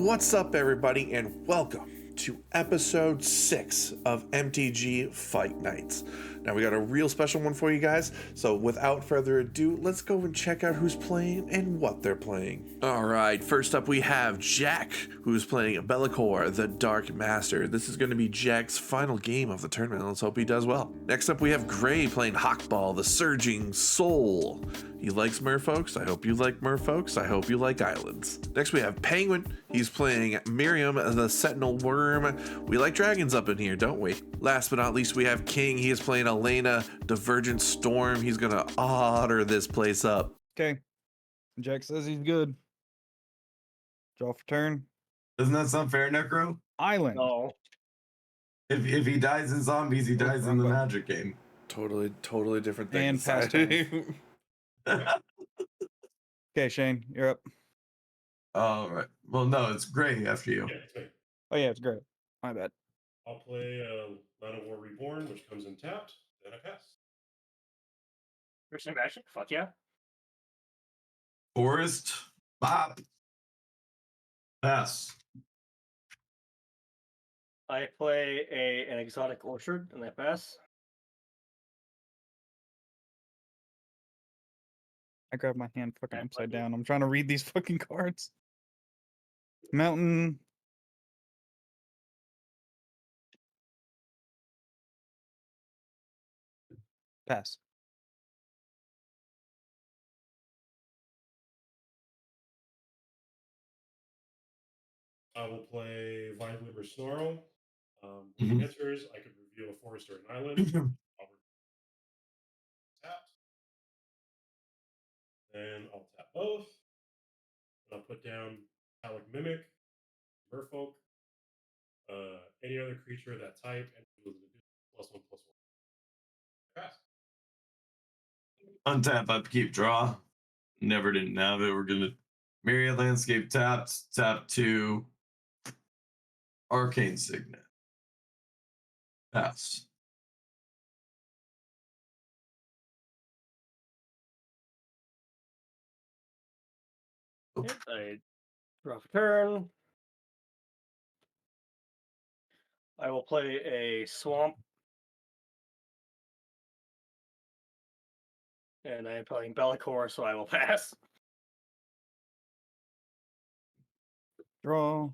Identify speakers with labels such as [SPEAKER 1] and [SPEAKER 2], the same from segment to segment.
[SPEAKER 1] What's up, everybody, and welcome to episode 6 of MTG Fight Nights. Now, we got a real special one for you guys, so without further ado, let's go and check out who's playing and what they're playing. Alright, first up we have Jack, who's playing Be'lakor, the Dark Master. This is going to be Jack's final game of the tournament. Let's hope he does well. Next up we have Gray playing Hakbal, the Surging Soul. He likes merfolks. I hope you like merfolks. I hope you like islands. Next we have Penguin. He's playing Miirym, the Sentinel Worm. We like dragons up in here, don't we? Last but not least, we have King. He is playing Alania, Divergent Storm. He's gonna otter this place up.
[SPEAKER 2] Okay. Jack says he's good. Draw for turn.
[SPEAKER 3] Doesn't that sound fair, Necro?
[SPEAKER 2] Island.
[SPEAKER 4] No.
[SPEAKER 3] If he dies in zombies, he dies in the magic game.
[SPEAKER 1] Totally different thing.
[SPEAKER 2] And pass turn. Okay, Shane, you're up.
[SPEAKER 3] All right. Well, no, it's Gray after you.
[SPEAKER 5] Yeah, it's me.
[SPEAKER 2] Oh yeah, it's great. My bad.
[SPEAKER 5] I'll play Land of War Reborn, which comes in tapped, then I pass.
[SPEAKER 4] Christian Magic? Fuck yeah.
[SPEAKER 3] Forest. Bop. Pass.
[SPEAKER 4] I play an exotic orchard and I pass.
[SPEAKER 2] I grabbed my hand fucking upside down. I'm trying to read these fucking cards. Mountain. Pass.
[SPEAKER 5] I will play Vineweaver Snarl. When
[SPEAKER 3] Mhm.
[SPEAKER 5] he enters, I could reveal a forest or an island. I'll tap. Then I'll tap both. And I'll put down Metallic Mimic, Merfolk, any other creature of that type, and +1/+1. Pass.
[SPEAKER 3] Untap, upkeep, draw. Never didn't have it. We're gonna Myriad Landscape tapped. Tap 2. Arcane Signet. Pass.
[SPEAKER 4] Yep, I draw for turn. I will play a swamp. And I am playing Be'lakor, so I will pass.
[SPEAKER 2] Draw.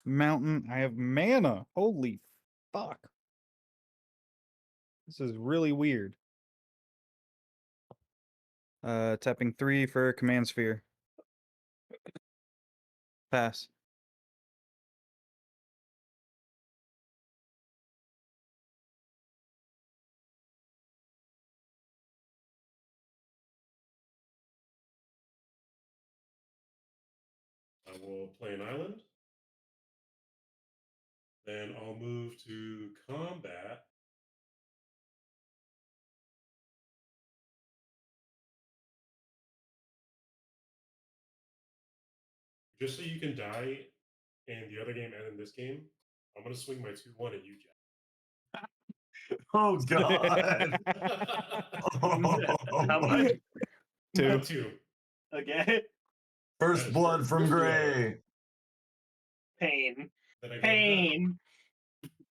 [SPEAKER 2] Mountain. I have mana. Holy fuck. This is really weird. Tapping 3 for Command Sphere. Pass.
[SPEAKER 5] I will play an island. Then I'll move to combat. Just so you can die in the other game and in this game, I'm going to swing my 2/1 at you, Jack.
[SPEAKER 3] Oh God.
[SPEAKER 4] How much?
[SPEAKER 2] 2.
[SPEAKER 5] 2.
[SPEAKER 4] Okay.
[SPEAKER 3] First blood from Gray.
[SPEAKER 4] Pain.
[SPEAKER 5] Then I get
[SPEAKER 4] Pain.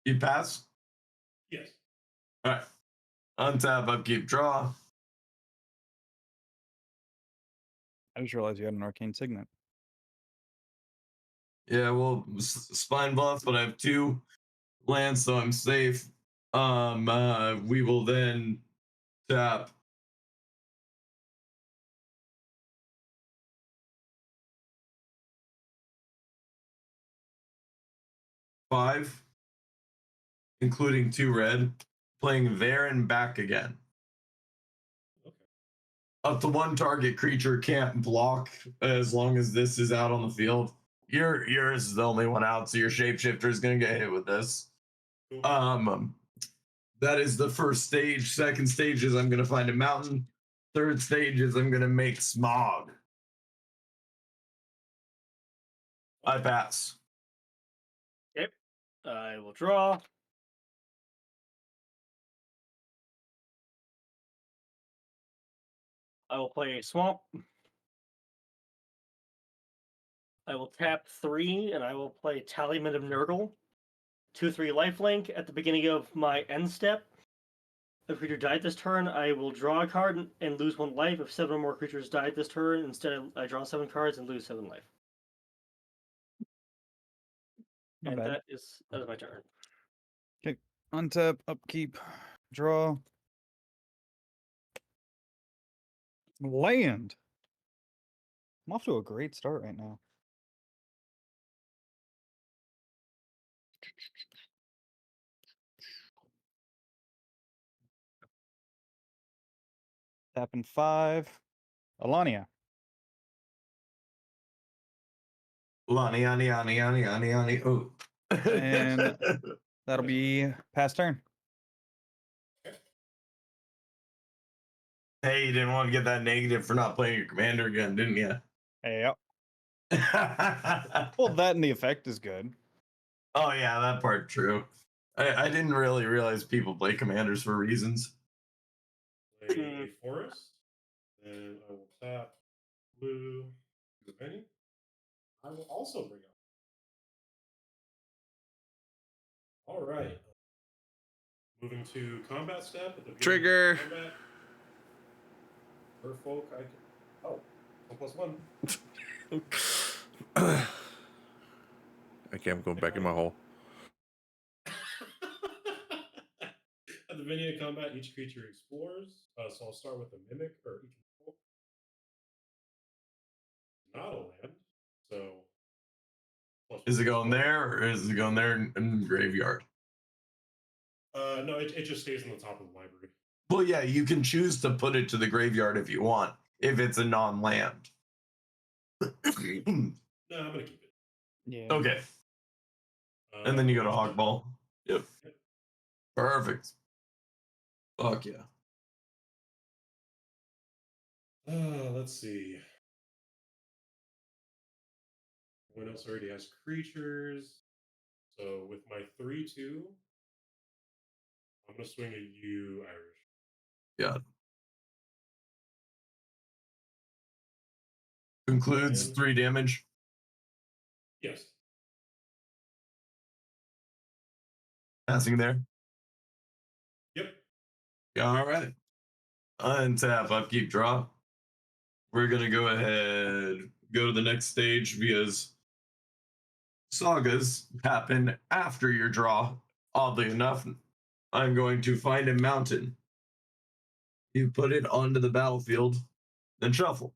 [SPEAKER 3] You pass?
[SPEAKER 5] Yes.
[SPEAKER 3] All right. Untap, upkeep, draw.
[SPEAKER 2] I just realized you had an Arcane Signet.
[SPEAKER 3] Yeah, well, spine buff, but I have 2 lands, so I'm safe. We will then tap. Five, including 2 red, playing there and back again.
[SPEAKER 5] Okay.
[SPEAKER 3] Up to 1 target creature can't block as long as this is out on the field. Yours is the only one out, so your shapeshifter is gonna get hit with this.
[SPEAKER 5] Cool.
[SPEAKER 3] That is the first stage. Second stage is I'm gonna find a mountain. Third stage is I'm gonna make smog. I pass.
[SPEAKER 4] Yep. I will draw. I will play a swamp. I will tap 3 and I will play Talisman of Nurgle. 2/3 lifelink. At the beginning of my end step, if a creature died this turn, I will draw a card and lose 1 life. If 7 or more creatures died this turn, instead I draw 7 cards and lose 7 life.
[SPEAKER 2] Not
[SPEAKER 4] And
[SPEAKER 2] bad.
[SPEAKER 4] that is my turn.
[SPEAKER 2] Okay. Untap, upkeep, draw. Land. I'm off to a great start right now. Tapping 5. Alania.
[SPEAKER 3] Ani. Oh.
[SPEAKER 2] And that'll be pass turn.
[SPEAKER 3] Hey, you didn't want to get that negative for not playing your commander again, didn't you?
[SPEAKER 2] Yep. Well, that and the effect is good.
[SPEAKER 3] Oh yeah, that part true. I didn't really realize people play commanders for reasons.
[SPEAKER 5] Play a forest. Then I will tap blue to the menu. I will also bring up. All right. Moving to combat step at the beginning
[SPEAKER 1] Trigger.
[SPEAKER 5] of combat. Merfolk, I can. Oh, 1+1.
[SPEAKER 1] Okay, I'm going back in my hole.
[SPEAKER 5] At the beginning of combat, each creature explores. So I'll start with the mimic or each control. Not a land. So.
[SPEAKER 3] Is it going there or is it going there in the graveyard?
[SPEAKER 5] No, it just stays on the top of the library.
[SPEAKER 3] Well, yeah, you can choose to put it to the graveyard if you want, if it's a non-land.
[SPEAKER 5] No, I'm gonna keep it.
[SPEAKER 2] Yeah.
[SPEAKER 3] Okay. And then you go to Hakbal. Yep. Perfect. Fuck yeah.
[SPEAKER 5] Let's see. One else already has creatures. So with my 3/2, I'm gonna swing at you, Irish.
[SPEAKER 3] Yeah. Concludes
[SPEAKER 5] And-
[SPEAKER 3] 3 damage.
[SPEAKER 5] Yes.
[SPEAKER 3] Passing there.
[SPEAKER 5] Yep.
[SPEAKER 3] All right. Untap, upkeep, draw. We're going to go ahead, go to the next stage because sagas happen after your draw. Oddly enough, I'm going to find a mountain. You put it onto the battlefield, then shuffle.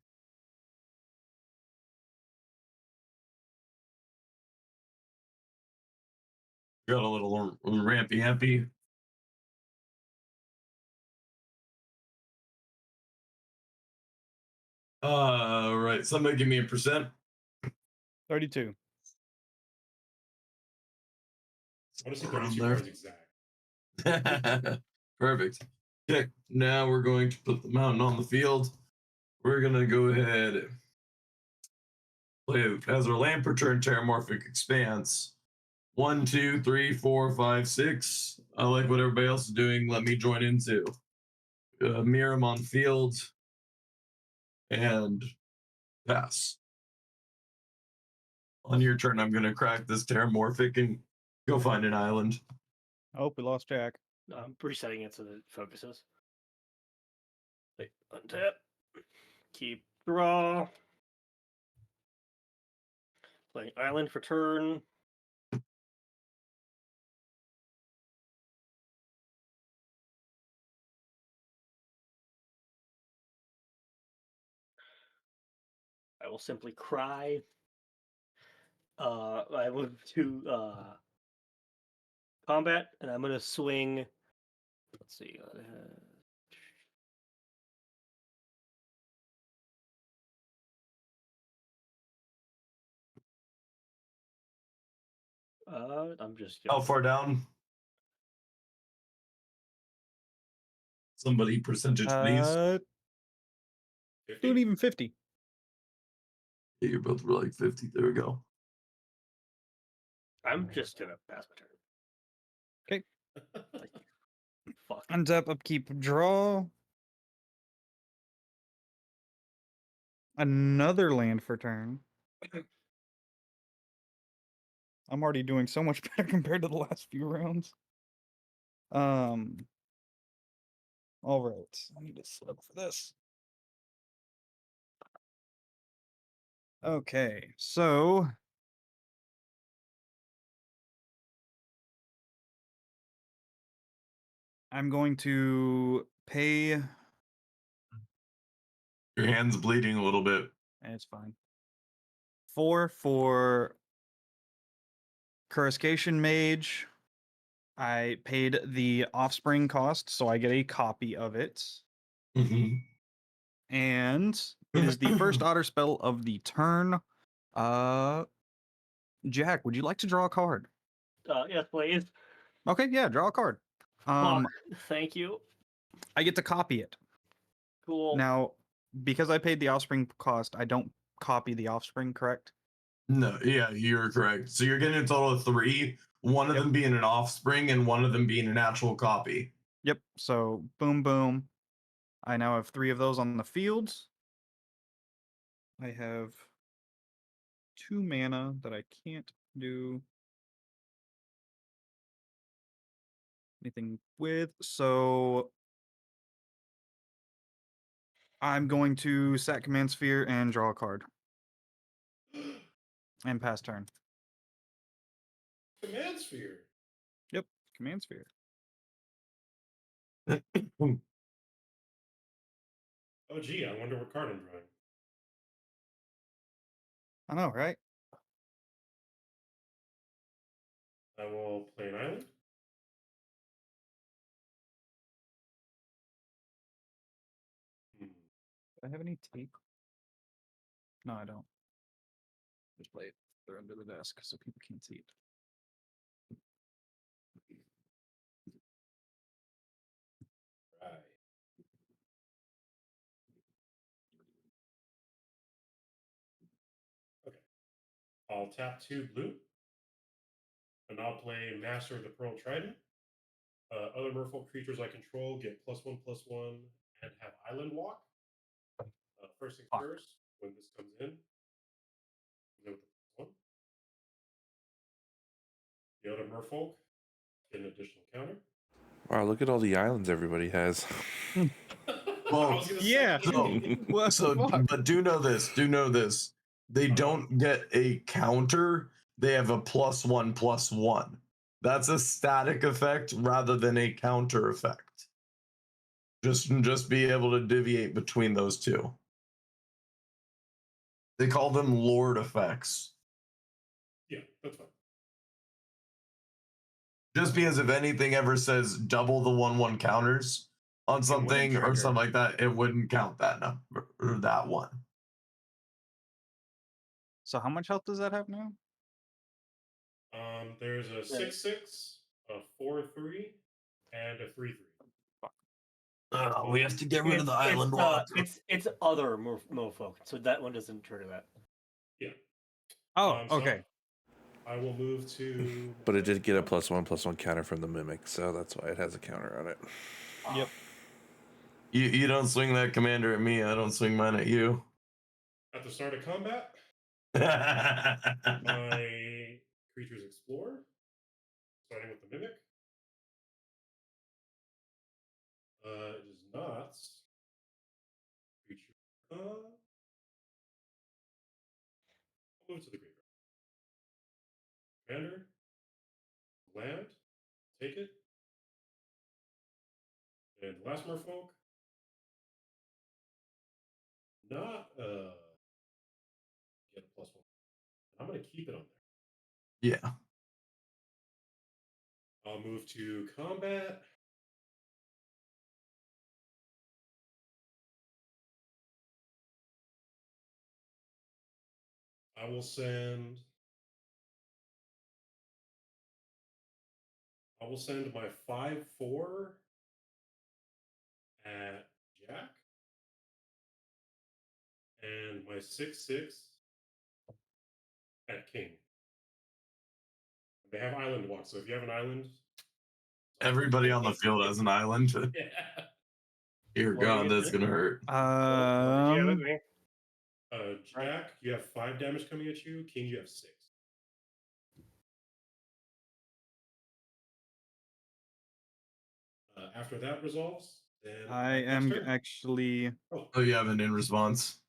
[SPEAKER 3] Got a little rampy-ampy. Right. Somebody give me a percent.
[SPEAKER 2] 32.
[SPEAKER 5] I want to see
[SPEAKER 3] Around
[SPEAKER 5] 32
[SPEAKER 3] there.
[SPEAKER 5] cards exact.
[SPEAKER 3] Perfect. Okay. Now we're going to put the mountain on the field. We're going to go ahead play as our land per turn Terramorphic Expanse. 1, 2, 3, 4, 5, 6. I like what everybody else is doing. Let me join in too. Miirym on field and pass. On your turn, I'm going to crack this Terramorphic and go find an island.
[SPEAKER 2] Oh, we lost Jack.
[SPEAKER 4] I'm resetting it so that it focuses. Wait, untap. Keep draw. Playing island for turn. I will simply cry. I move to combat, and I'm gonna swing. Let's see. I'm just.
[SPEAKER 3] How far down? Somebody percentage, please.
[SPEAKER 2] Doing even 50.
[SPEAKER 3] Yeah, you're both like 50. There we go.
[SPEAKER 4] I'm just gonna pass my turn.
[SPEAKER 2] Okay.
[SPEAKER 4] Like, fuck.
[SPEAKER 2] Untap, upkeep, draw. Another land for turn. I'm already doing so much better compared to the last few rounds. All right. I need to slip for this. Okay, so I'm going to pay.
[SPEAKER 3] Your hand's bleeding a little bit.
[SPEAKER 2] It's fine. 4 for Coruscation Mage. I paid the offspring cost, so I get a copy of it.
[SPEAKER 3] Mm-hmm.
[SPEAKER 2] And it is the first otter spell of the turn. Jack, would you like to draw a card?
[SPEAKER 4] Yes, please.
[SPEAKER 2] Okay, yeah, draw a card.
[SPEAKER 4] Fuck. Thank you.
[SPEAKER 2] I get to copy it.
[SPEAKER 4] Cool.
[SPEAKER 2] Now, because I paid the offspring cost, I don't copy the offspring, correct?
[SPEAKER 3] No, yeah, you're correct. So you're getting a total of 3, one of
[SPEAKER 2] Yep.
[SPEAKER 3] them being an offspring and one of them being an actual copy.
[SPEAKER 2] Yep. So boom, boom. I now have 3 of those on the field. I have 2 mana that I can't do anything with. So I'm going to set Command Sphere and draw a card and pass turn.
[SPEAKER 5] Command sphere.
[SPEAKER 2] Yep, Command Sphere.
[SPEAKER 5] Oh, gee, I wonder what card I'm drawing.
[SPEAKER 2] I know, right?
[SPEAKER 5] I will play an island. Hmm.
[SPEAKER 2] Do I have any tape? No, I don't. Just play it. They're under the desk so people can't see it.
[SPEAKER 5] Right. Okay. I'll tap 2 blue. And I'll play Master of the Pearl Trident. Other merfolk creatures I control get +1/+1 and have Island Walk. First things
[SPEAKER 2] Fuck.
[SPEAKER 5] first, when this comes in, go with the +1. The other merfolk get an additional counter.
[SPEAKER 1] Wow, look at all the islands everybody has.
[SPEAKER 3] Well,
[SPEAKER 5] I was gonna
[SPEAKER 2] yeah.
[SPEAKER 5] say,
[SPEAKER 2] What
[SPEAKER 3] So,
[SPEAKER 2] the fuck?
[SPEAKER 3] but do know this. They don't get a counter. They have a +1/+1. That's a static effect rather than a counter effect. Just be able to deviate between those two. They call them Lord effects.
[SPEAKER 5] yeah, that's fine.
[SPEAKER 3] Just because if anything ever says double the 1/1 counters on something or
[SPEAKER 5] trigger.
[SPEAKER 3] something like that, it wouldn't count that number or that one.
[SPEAKER 2] So how much health does that have now?
[SPEAKER 5] There's a 6/6, a 4/3, and a 3/3.
[SPEAKER 3] We have to get rid of the
[SPEAKER 4] It's
[SPEAKER 3] island walk.
[SPEAKER 4] it's other mofolk, so that one doesn't trigger that.
[SPEAKER 5] Yeah.
[SPEAKER 2] Oh,
[SPEAKER 5] So
[SPEAKER 2] okay.
[SPEAKER 5] I will move to.
[SPEAKER 1] But it did get a +1/+1 counter from the Mimic, so that's why it has a counter on it.
[SPEAKER 2] Yep.
[SPEAKER 3] You don't swing that commander at me. I don't swing mine at you.
[SPEAKER 5] At the start of combat,
[SPEAKER 3] Everybody
[SPEAKER 5] my creatures explore, starting with the Mimic. It is not creature. I'll move to the graveyard. Commander, land, take it. And last merfolk, not get a +1. I'm going to keep it on there.
[SPEAKER 3] Yeah.
[SPEAKER 5] I'll move to combat. I will send. I will send my 5/4 at Jack and my 6/6 at King. They have island walk, so if you have an island,
[SPEAKER 3] Everybody on the field has an island.
[SPEAKER 5] yeah.
[SPEAKER 3] Dear
[SPEAKER 4] What are you
[SPEAKER 3] God,
[SPEAKER 4] gonna
[SPEAKER 3] that's
[SPEAKER 4] do?
[SPEAKER 3] gonna hurt.
[SPEAKER 4] What did you have at me?
[SPEAKER 5] Jack, you have 5 damage coming at you. King, you have 6. After that resolves, then
[SPEAKER 2] I
[SPEAKER 5] next
[SPEAKER 2] am
[SPEAKER 5] turn.
[SPEAKER 2] actually.
[SPEAKER 3] Oh, you have an in response.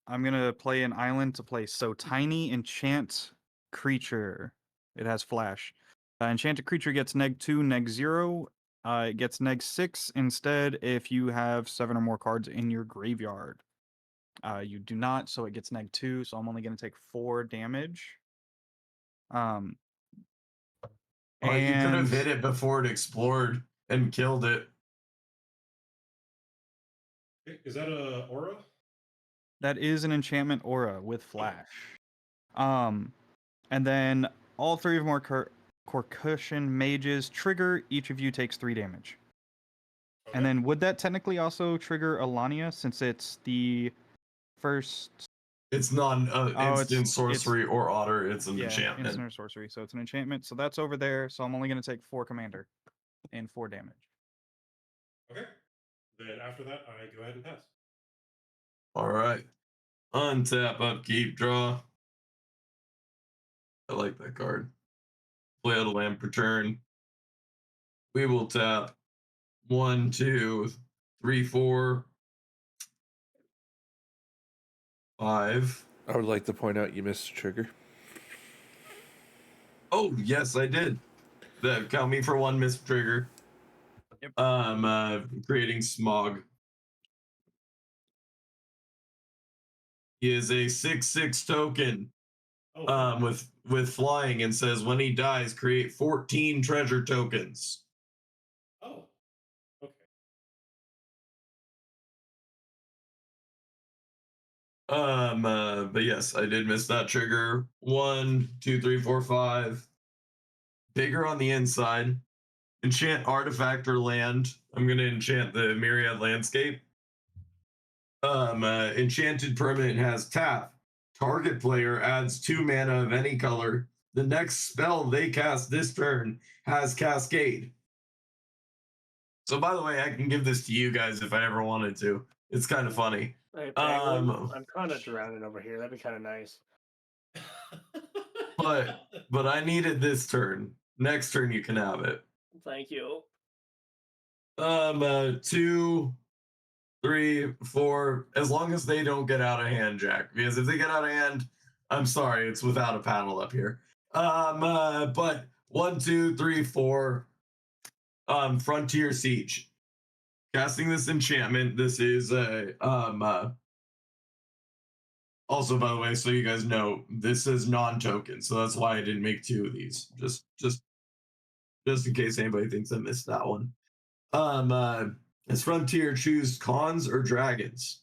[SPEAKER 2] I'm gonna play an island to play So Tiny Enchant Creature. It has flash. Enchanted creature gets -2, -0. It gets -6 instead if you have 7 or more cards in your graveyard. You do not, so it gets -2. So I'm only gonna take 4 damage.
[SPEAKER 3] Oh, you could have
[SPEAKER 2] And
[SPEAKER 3] hit it before it explored and killed it.
[SPEAKER 5] Is that a aura?
[SPEAKER 2] that is an enchantment aura with flash. And then all 3 of more Corcussion mages trigger. Each of you takes 3 damage.
[SPEAKER 5] Okay.
[SPEAKER 2] And then would that technically also trigger Alania since it's the first?
[SPEAKER 3] It's not
[SPEAKER 2] Oh,
[SPEAKER 3] instant sorcery or otter. It's an enchantment.
[SPEAKER 2] instant or sorcery. So it's an enchantment. So that's over there. So I'm only going to take 4 commander and 4 damage.
[SPEAKER 5] Okay. Then after that, I go ahead and pass.
[SPEAKER 3] All right. Untap, upkeep, draw. I like that card. Play out a land per turn. We will tap 1, 2, 3, 4, 5.
[SPEAKER 1] I would like to point out you missed a trigger.
[SPEAKER 3] Oh, yes, I did. That count me for 1 missed trigger.
[SPEAKER 2] Yep.
[SPEAKER 3] Creating smog. He is a 6/6 token.
[SPEAKER 5] Oh,
[SPEAKER 3] With flying, and says when he dies, create 14 treasure tokens.
[SPEAKER 5] oh, okay.
[SPEAKER 3] But yes, I did miss that trigger. 1, 2, 3, 4, 5. Bigger on the inside. Enchant artifact or land. I'm gonna enchant the Myriad Landscape. Enchanted permanent has tap. Target player adds 2 mana of any color. The next spell they cast this turn has Cascade. So, by the way, I can give this to you guys if I ever wanted to. It's kind of funny.
[SPEAKER 4] Hey, Penguin, I'm kind of drowning over here. That'd be kind of nice.
[SPEAKER 3] But I need it this turn. Next turn you can have it.
[SPEAKER 4] Thank you.
[SPEAKER 3] 2, 3, 4. As long as they don't get out of hand, Jack. Because if they get out of hand, I'm sorry, it's without a panel up here. But 1, 2, 3, 4. Frontier Siege. Casting this enchantment. This is a also, by the way, so you guys know, this is non-token, so that's why I didn't make 2 of these. Just in case anybody thinks I missed that one. As Frontier, choose cons or dragons.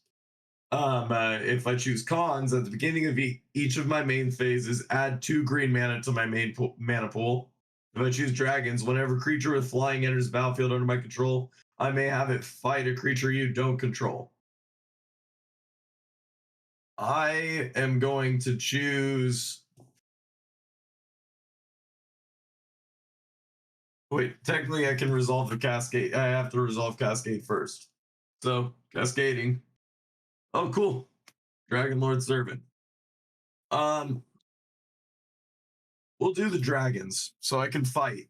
[SPEAKER 3] If I choose cons, at the beginning of each of my main phases, add 2 green mana to my main mana pool. If I choose dragons, whenever creature with flying enters the battlefield under my control, I may have it fight a creature you don't control. I am going to choose. Wait, technically I can resolve the cascade. I have to resolve cascade first. So, cascading. Oh, cool. Dragon Lord Servant. We'll do the dragons so I can fight.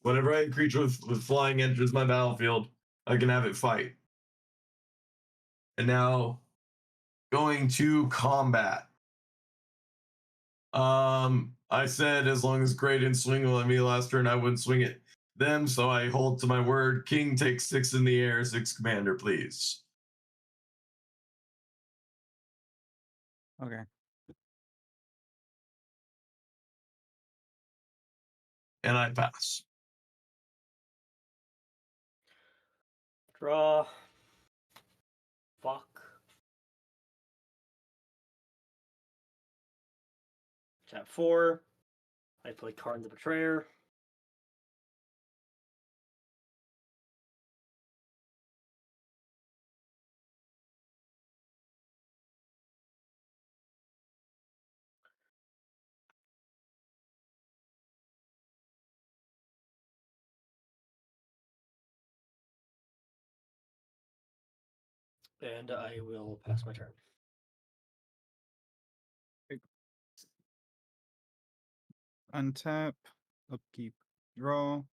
[SPEAKER 3] Whenever a creature with flying enters my battlefield, I can have it fight. And now, going to combat. I said as long as Gray didn't swing at me last turn, I wouldn't swing at them, so I hold to my word. King takes 6 in the air, 6 commander, please.
[SPEAKER 2] Okay.
[SPEAKER 3] And I pass.
[SPEAKER 4] Draw. Fuck. Tap 4. I play Karn the Betrayer. And I will pass my turn.
[SPEAKER 2] Untap, upkeep, draw.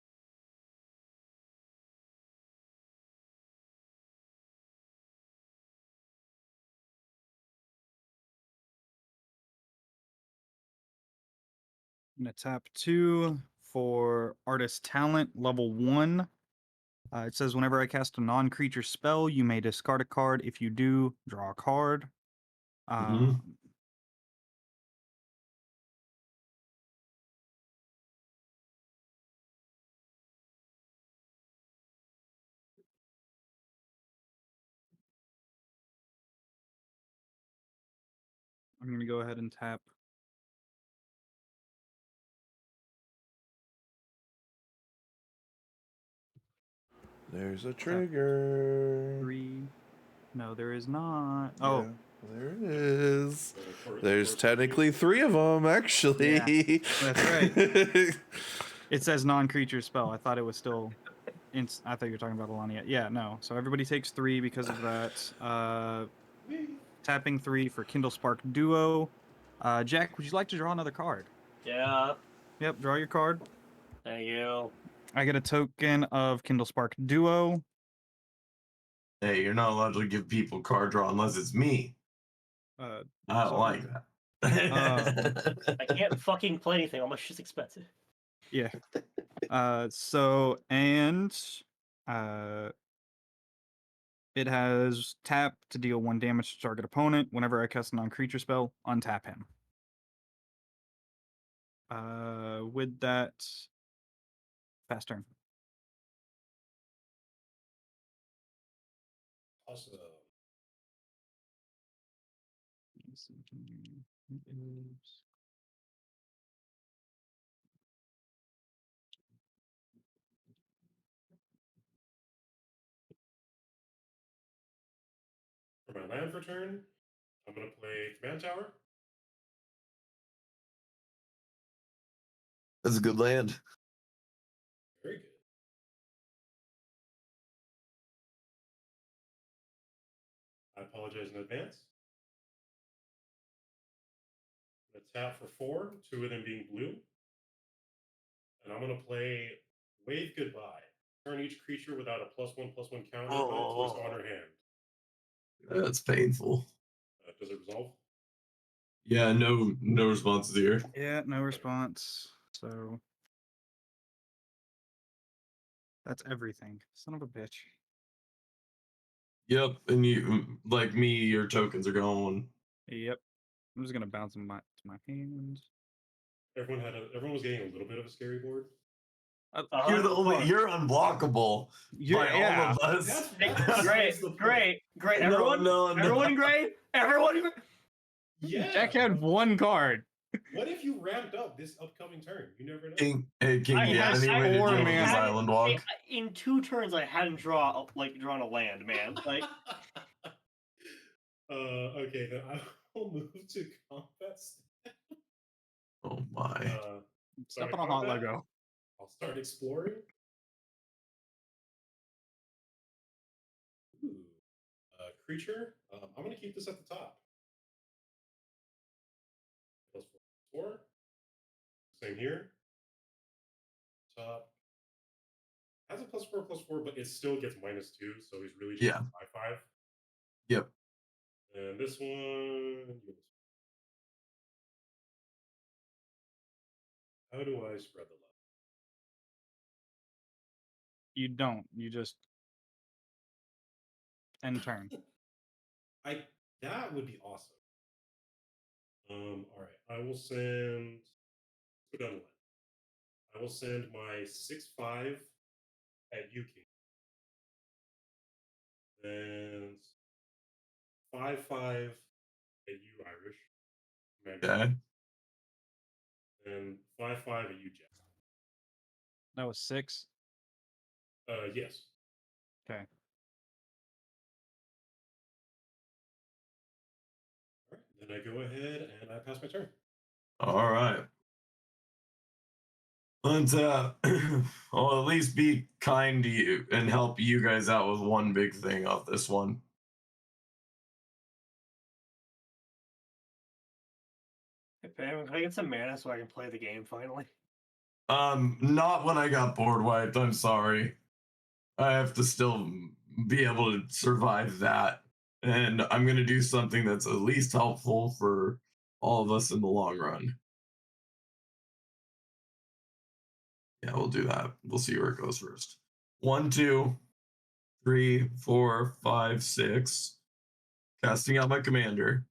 [SPEAKER 2] gonna tap 2 for Artist Talent level 1. It says whenever I cast a non-creature spell, you may discard a card. If you do, draw a card.
[SPEAKER 3] Mhm.
[SPEAKER 2] I'm gonna go ahead and tap
[SPEAKER 1] There's a trigger.
[SPEAKER 2] 3. No, there is not.
[SPEAKER 1] Yeah,
[SPEAKER 2] Oh,
[SPEAKER 1] there it is.
[SPEAKER 5] Of
[SPEAKER 1] There's
[SPEAKER 5] course,
[SPEAKER 1] technically 3 of them, actually.
[SPEAKER 2] that's right. It says non-creature spell. I thought it was still. I thought you were talking about Alania. Yeah, no. So everybody takes 3 because of that. Tapping 3 for Kindle Spark Duo. Jack, would you like to draw another card?
[SPEAKER 4] Yeah.
[SPEAKER 2] Yep, draw your card.
[SPEAKER 4] Thank you.
[SPEAKER 2] I get a token of Kindle Spark Duo.
[SPEAKER 3] Hey, you're not allowed to give people card draw unless it's me.
[SPEAKER 2] Uh,
[SPEAKER 3] I don't
[SPEAKER 2] sorry.
[SPEAKER 3] like that.
[SPEAKER 4] I can't fucking play anything. All my shit's expensive.
[SPEAKER 2] Yeah. So and it has tap to deal 1 damage to target opponent. Whenever I cast a non-creature spell, untap him. With that, fast turn.
[SPEAKER 5] Also, for my land for turn, I'm going to play Command Tower.
[SPEAKER 3] That's a good land.
[SPEAKER 5] Very good. I apologize in advance. I'm going to tap for 4, 2 of them being blue. And I'm going to play Wave Goodbye. Turn each creature without a +1/+1 counter put it to its honor hand.
[SPEAKER 3] That's painful.
[SPEAKER 5] Does it resolve?
[SPEAKER 3] Yeah, no responses here.
[SPEAKER 2] Yeah, no response. So that's everything. Son of a bitch.
[SPEAKER 3] Yep, and you like me, your tokens are going.
[SPEAKER 2] Yep. I'm just gonna bounce them to my hand.
[SPEAKER 5] Everyone was getting a little bit of a scary board.
[SPEAKER 3] You're the only. You're unblockable by all of us.
[SPEAKER 4] Great. Everyone,
[SPEAKER 3] No.
[SPEAKER 4] everyone, great. Everyone.
[SPEAKER 5] Yeah.
[SPEAKER 2] Jack had 1 card.
[SPEAKER 5] What if you ramped up this upcoming turn? You never know.
[SPEAKER 3] King, hey, King,
[SPEAKER 4] I
[SPEAKER 3] you have
[SPEAKER 4] had
[SPEAKER 3] any way to
[SPEAKER 2] four
[SPEAKER 3] deal with
[SPEAKER 2] mana.
[SPEAKER 3] this island walk?
[SPEAKER 4] In 2 turns, I hadn't drawn a land, man. Like,
[SPEAKER 5] okay, then I will move to combat.
[SPEAKER 3] Oh my.
[SPEAKER 2] Step
[SPEAKER 5] Start
[SPEAKER 2] on a hot
[SPEAKER 5] combat.
[SPEAKER 2] Lego.
[SPEAKER 5] I'll start exploring. Ooh. Creature. I'm going to keep this at the top. +4. Same here. Top. Has a +4/+4, but it still gets -2, so he's really just 5/5.
[SPEAKER 3] Yep.
[SPEAKER 5] And this one. How do I spread the love?
[SPEAKER 2] You don't. You just end turn.
[SPEAKER 5] That would be awesome. All right. I will send. Put down the line. I will send my 6/5 at you, King. And 5/5 at you, Irish. Commander.
[SPEAKER 3] Okay.
[SPEAKER 5] And 5/5 at you, Jack.
[SPEAKER 2] That was 6.
[SPEAKER 5] Yes.
[SPEAKER 2] Okay.
[SPEAKER 5] All right. Then I go ahead and I pass my turn.
[SPEAKER 3] All right. Let's I'll at least be kind to you and help you guys out with one big thing off this one.
[SPEAKER 4] can I get some mana so I can play the game finally?
[SPEAKER 3] Not when I got board wiped. I'm sorry. I have to still be able to survive that. And I'm going to do something that's at least helpful for all of us in the long run. Yeah, we'll do that. We'll see where it goes first. 1, 2, 3, 4, 5, 6. Casting out my commander.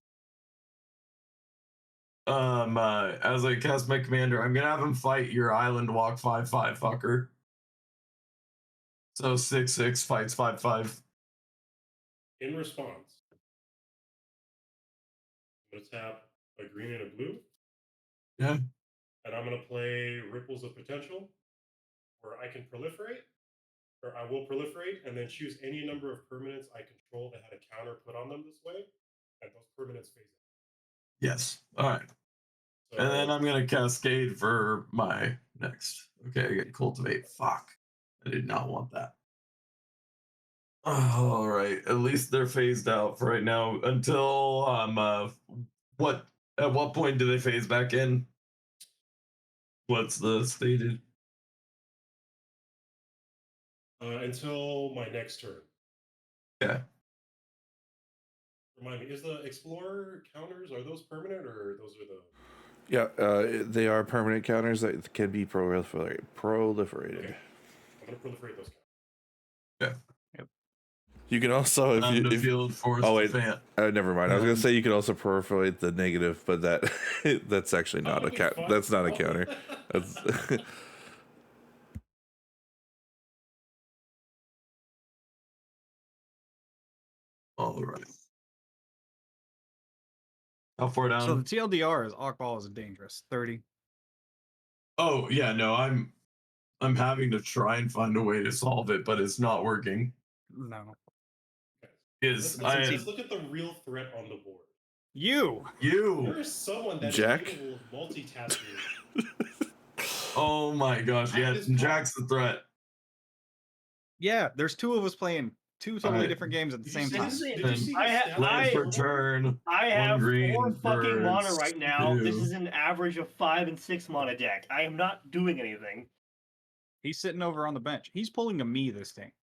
[SPEAKER 3] As I cast my commander, I'm gonna have him fight your island walk 5/5 fucker. So 6/6 fights 5/5.
[SPEAKER 5] In response, I'm going to tap a green and a blue.
[SPEAKER 3] Yeah.
[SPEAKER 5] And I'm going to play Ripples of Potential, where I can proliferate, or I will proliferate, and then choose any number of permanents I control that had a counter put on them this way, and those permanents phase out.
[SPEAKER 3] Yes. All right.
[SPEAKER 5] So,
[SPEAKER 3] And then I'm gonna cascade for my next. Okay, I get cultivate. Fuck. I did not want that. All right. At least they're phased out for right now until what at what point do they phase back in? What's the stated?
[SPEAKER 5] until my next turn.
[SPEAKER 3] Yeah.
[SPEAKER 5] Remind me, is the Explorer counters, are those permanent, or those are the...
[SPEAKER 1] Yeah, they are permanent counters that can be proliferated.
[SPEAKER 5] Okay. I'm going to proliferate those counters.
[SPEAKER 3] Yeah.
[SPEAKER 1] You can also, if you,
[SPEAKER 3] the
[SPEAKER 1] if,
[SPEAKER 3] field force
[SPEAKER 1] oh wait,
[SPEAKER 3] fan.
[SPEAKER 1] never mind. I was gonna say you can also proliferate the negative, but that's actually not a count. That's not a counter. That's
[SPEAKER 3] All right. How far down?
[SPEAKER 2] So the TLDR is Hakbal is dangerous. 30.
[SPEAKER 3] Oh yeah, no, I'm having to try and find a way to solve it, but it's not working.
[SPEAKER 2] No.
[SPEAKER 5] Let's look at the real threat on the board.
[SPEAKER 2] You.
[SPEAKER 5] There is someone that
[SPEAKER 1] Jack?
[SPEAKER 5] is capable of multitasking.
[SPEAKER 3] Oh my gosh, yeah, Jack's the threat.
[SPEAKER 2] Yeah, there's two of us playing two totally different games at the same time.
[SPEAKER 5] Did you see
[SPEAKER 3] Land per turn.
[SPEAKER 4] I have 4 fucking mana
[SPEAKER 3] birds,
[SPEAKER 4] right now. This
[SPEAKER 3] 2.
[SPEAKER 4] is an average of 5 and 6 mana deck. I am not doing anything.
[SPEAKER 2] He's sitting over on the bench. He's pulling a me this thing.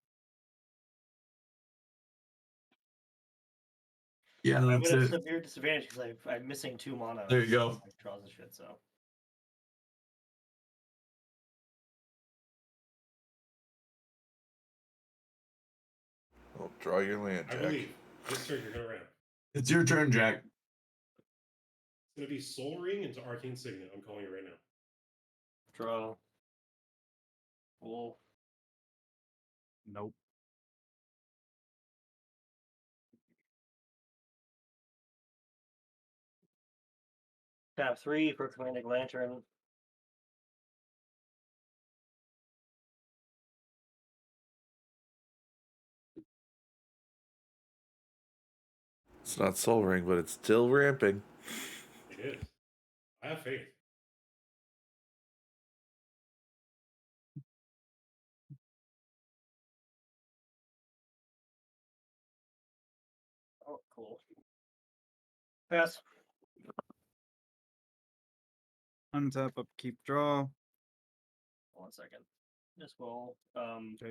[SPEAKER 3] Yeah,
[SPEAKER 4] I'm
[SPEAKER 3] that's
[SPEAKER 4] gonna
[SPEAKER 3] it.
[SPEAKER 4] severe disadvantage because I'm missing 2 mana.
[SPEAKER 3] There you go.
[SPEAKER 4] Draws and shit. So
[SPEAKER 1] oh, draw your land,
[SPEAKER 5] I
[SPEAKER 1] Jack.
[SPEAKER 5] believe this turn you're gonna ramp.
[SPEAKER 3] It's your turn, Jack.
[SPEAKER 5] It's gonna be Soul Ring into Arcane Signet. I'm calling it right now.
[SPEAKER 4] draw. Cool.
[SPEAKER 2] Nope.
[SPEAKER 4] Tap 3 for Commanding Lantern.
[SPEAKER 1] It's not Soul Ring, but it's still ramping.
[SPEAKER 5] It is. I have faith.
[SPEAKER 4] Oh, cool. Pass.
[SPEAKER 2] Untap, upkeep, draw.
[SPEAKER 4] 1 second. This will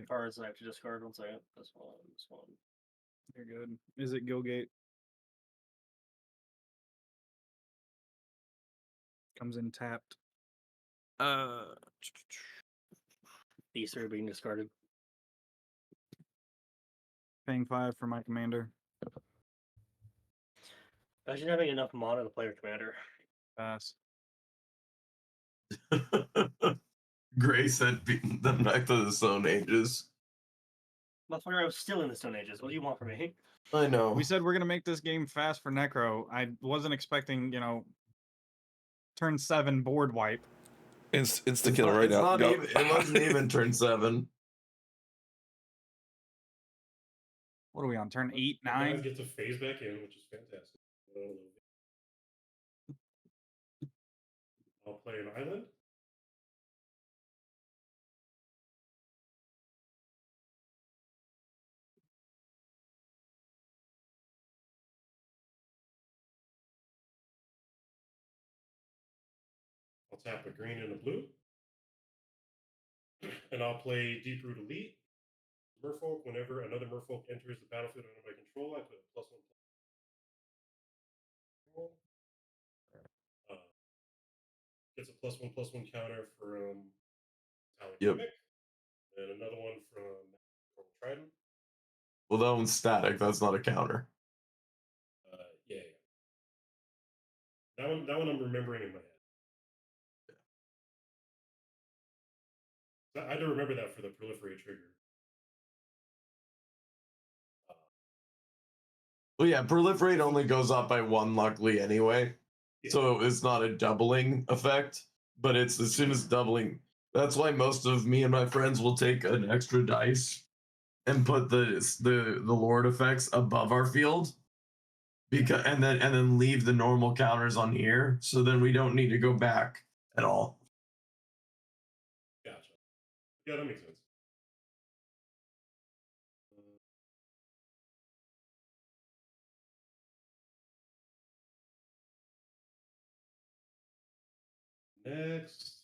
[SPEAKER 4] cards I have to discard. 1 second. This one. This one.
[SPEAKER 2] You're good. Is it Gilgate? Comes in tapped.
[SPEAKER 4] These 3 are being discarded.
[SPEAKER 2] Paying 5 for my commander.
[SPEAKER 4] Imagine having enough mana to play your commander.
[SPEAKER 2] Pass.
[SPEAKER 3] Gray sent them back to the Stone Ages.
[SPEAKER 4] Motherfucker, I was still in the Stone Ages. What do you want from me?
[SPEAKER 3] I know.
[SPEAKER 2] We said we're gonna make this game fast for Necro. I wasn't expecting, turn 7 board wipe.
[SPEAKER 1] Insta kill right now.
[SPEAKER 3] It wasn't even turn 7.
[SPEAKER 2] What are we on? Turn 8,
[SPEAKER 5] You guys
[SPEAKER 2] 9?
[SPEAKER 5] get to phase back in, which is fantastic. I'll play an island. I'll tap a green and a blue. And I'll play Deep Root Elite. Merfolk, whenever another Merfolk enters the battlefield under my control, I put a +1/+1. Gets a +1/+1 counter from Metallic
[SPEAKER 3] Yep.
[SPEAKER 5] Mimic, and another one from Coral Trident.
[SPEAKER 3] Well, that one's static. That's not a counter.
[SPEAKER 5] Yeah. That one I'm remembering in my head. I had to remember that for the proliferate trigger.
[SPEAKER 3] Well, yeah, proliferate only goes up by 1, luckily, anyway.
[SPEAKER 5] Yeah.
[SPEAKER 3] So it's not a doubling effect, but it's as soon as doubling. That's why most of me and my friends will take an extra dice and put the Lord effects above our field, because and then leave the normal counters on here, so then we don't need to go back at all.
[SPEAKER 5] Gotcha. Yeah, that makes sense. Next.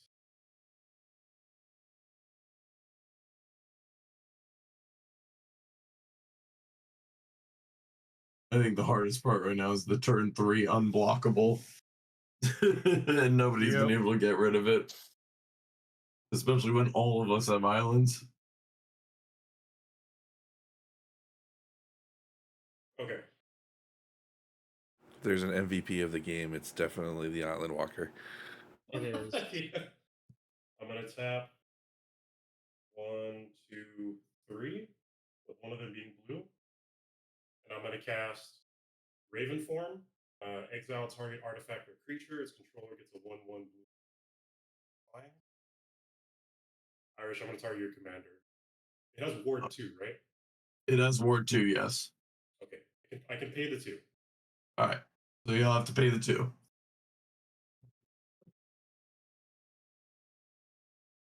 [SPEAKER 3] I think the hardest part right now is the turn 3 unblockable. And nobody's been
[SPEAKER 2] Yep.
[SPEAKER 3] able to get rid of it. Especially when all of us have islands.
[SPEAKER 5] Okay.
[SPEAKER 1] There's an MVP of the game. It's definitely the Island Walker.
[SPEAKER 2] It is.
[SPEAKER 5] Yeah. I'm gonna tap 1, 2, 3, with one of them being blue, and I'm gonna cast Raven Form. Exile target artifact or creature. Its controller gets a 1/1 blue. Flying. Irish, I'm gonna target your commander. It has Ward 2, right?
[SPEAKER 3] It has Ward 2, yes.
[SPEAKER 5] Okay. I can pay the 2.
[SPEAKER 3] Alright. So you'll have to pay the 2.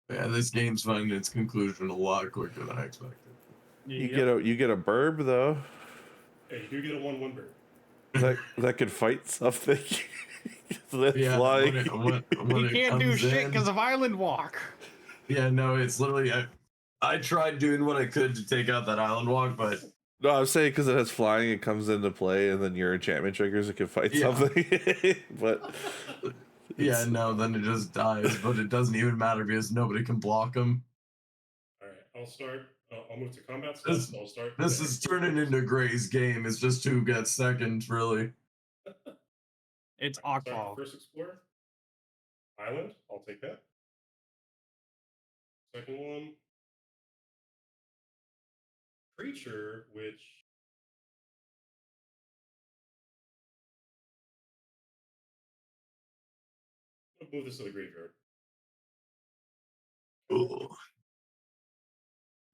[SPEAKER 3] Yeah, this game's finding its conclusion a lot quicker than I expected.
[SPEAKER 1] You get a burb though.
[SPEAKER 5] Yeah, you do get a 1/1 bird.
[SPEAKER 1] That could fight something. That's
[SPEAKER 3] Yeah,
[SPEAKER 1] flying.
[SPEAKER 3] when
[SPEAKER 2] You
[SPEAKER 3] it
[SPEAKER 2] can't do
[SPEAKER 3] comes
[SPEAKER 2] shit
[SPEAKER 3] in-
[SPEAKER 2] because of Island Walk.
[SPEAKER 3] Yeah, no, it's literally I tried doing what I could to take out that island walk, but
[SPEAKER 1] No, I'm saying because it has flying, it comes into play, and then your enchantment triggers, it can fight
[SPEAKER 3] Yeah.
[SPEAKER 1] something. But
[SPEAKER 3] yeah, no, then it just dies. But it doesn't even matter because nobody can block him.
[SPEAKER 5] All right, I'll start. I'll move to combat stuff.
[SPEAKER 3] This,
[SPEAKER 5] So I'll start.
[SPEAKER 3] this
[SPEAKER 5] the
[SPEAKER 3] is
[SPEAKER 5] Explore
[SPEAKER 3] turning
[SPEAKER 5] first.
[SPEAKER 3] into Gray's game. It's just who gets second, really.
[SPEAKER 2] It's
[SPEAKER 5] I can start
[SPEAKER 2] Akbal.
[SPEAKER 5] the first Explorer. Island. I'll take that. Second one. Creature, which. I'm gonna move this to the graveyard.
[SPEAKER 3] Ooh.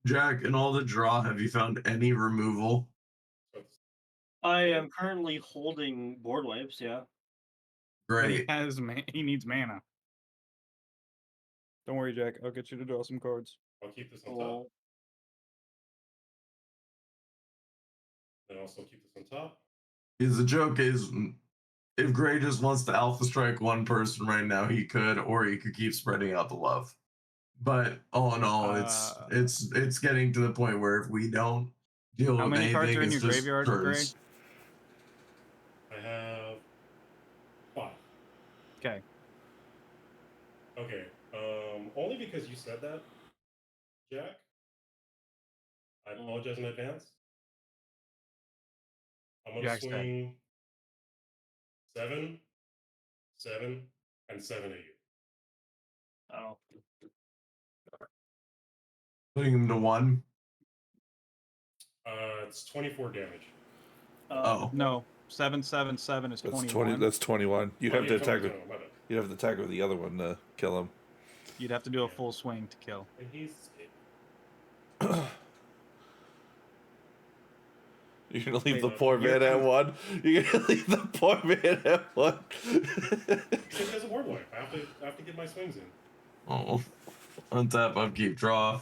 [SPEAKER 3] Jack, in all the draw, have you found any removal?
[SPEAKER 5] So it's-
[SPEAKER 4] I am currently holding board wipes. Yeah.
[SPEAKER 2] But he
[SPEAKER 3] Great.
[SPEAKER 2] has he needs mana. Don't worry, Jack. I'll get you to draw some cards.
[SPEAKER 5] I'll keep this on top.
[SPEAKER 4] Cool.
[SPEAKER 5] And also keep this on top.
[SPEAKER 3] Because the joke is, if Gray just wants to alpha strike one person right now, he could, or he could keep spreading out the love. But all in all, it's getting to the point where if we don't deal
[SPEAKER 2] How
[SPEAKER 3] with
[SPEAKER 2] many cards
[SPEAKER 3] anything,
[SPEAKER 2] are in
[SPEAKER 3] it's
[SPEAKER 2] your
[SPEAKER 3] just
[SPEAKER 2] graveyard,
[SPEAKER 3] turns.
[SPEAKER 5] I have 5.
[SPEAKER 2] Okay.
[SPEAKER 5] Okay. Only because you said that, Jack. I apologize in advance. I'm gonna
[SPEAKER 2] Jack's dead.
[SPEAKER 5] swing 7, 7, and 7 at you.
[SPEAKER 4] Oh.
[SPEAKER 3] Putting him to 1.
[SPEAKER 5] It's 24 damage.
[SPEAKER 3] Oh.
[SPEAKER 2] No, 777 is
[SPEAKER 1] that's
[SPEAKER 2] 21.
[SPEAKER 1] That's 21. You
[SPEAKER 5] Oh,
[SPEAKER 1] have
[SPEAKER 5] yeah,
[SPEAKER 1] to attack
[SPEAKER 5] 20,
[SPEAKER 1] with.
[SPEAKER 5] my bad.
[SPEAKER 1] You have to attack with the other one to kill him.
[SPEAKER 2] You'd have to do a full swing to kill.
[SPEAKER 5] And he's.
[SPEAKER 1] You're gonna leave
[SPEAKER 2] Wait,
[SPEAKER 1] the poor man at 1. You're gonna leave the poor man at 1.
[SPEAKER 5] Because he has a ward wipe. I have to get my swings in.
[SPEAKER 3] Oh. Untap, upkeep, draw.